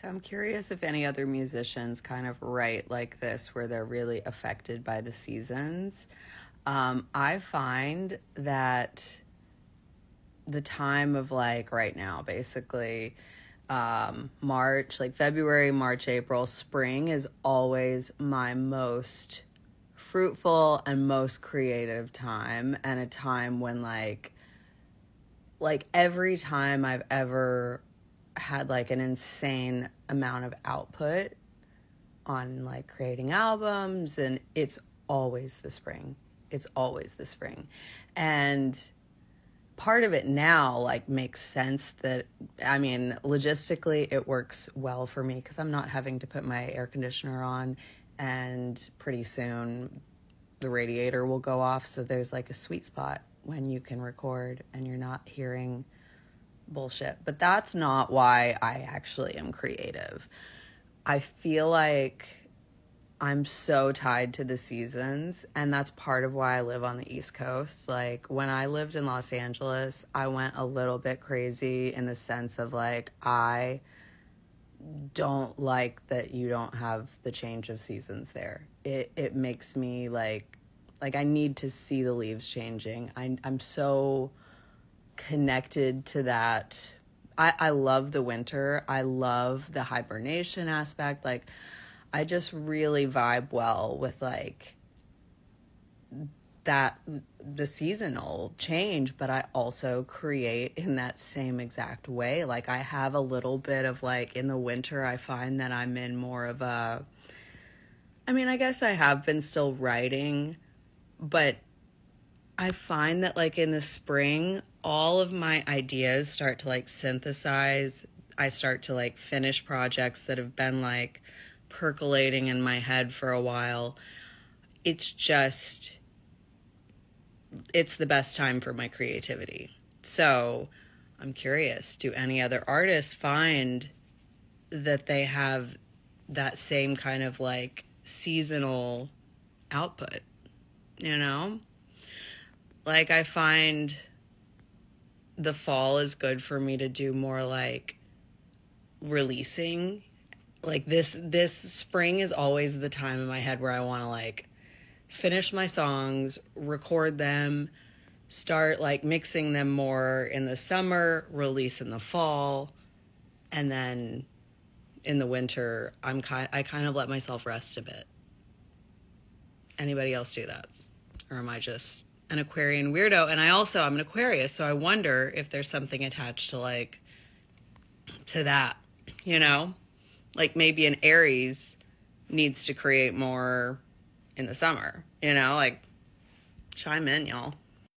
So I'm curious if any other musicians kind of write like this, where they're really affected by the seasons. I find that the time of like right now, basically, March, like February, March, April, spring is always my most fruitful and most creative time, and a time when like every time I've ever had like an insane amount of output on like creating albums, and it's always the spring. It's always the spring. And part of it now like makes sense that, I mean, logistically it works well for me because I'm not having to put my air conditioner on, and pretty soon the radiator will go off, so there's like a sweet spot when you can record and you're not hearing bullshit. But that's not why I actually am creative. I feel like I'm so tied to the seasons, and that's part of why I live on the East Coast. Like when I lived in Los Angeles, I went a little bit crazy in the sense of like, I don't like that you don't have the change of seasons there. It makes me like I need to see the leaves changing. I'm so connected to that. I love the winter. I love the hibernation aspect. Like I just really vibe well with like that, the seasonal change, but I also create in that same exact way. Like I have a little bit of like in the winter, I find that I'm in more of a, I mean, I guess I have been still writing, but I find that like in the spring, all of my ideas start to like synthesize. I start to like finish projects that have been like percolating in my head for a while. It's just, it's the best time for my creativity. So I'm curious, do any other artists find that they have that same kind of like seasonal output, you know? Like I find the fall is good for me to do more like releasing. Like this spring is always the time in my head where I want to like finish my songs, record them, start like mixing them more in the summer, release in the fall, and then in the winter I kind of let myself rest a bit. Anybody else do that? Or am I just an Aquarian weirdo? And I'm an Aquarius, so I wonder if there's something attached to like to that, you know? Like maybe an Aries needs to create more in the summer, you know? Like chime in, y'all.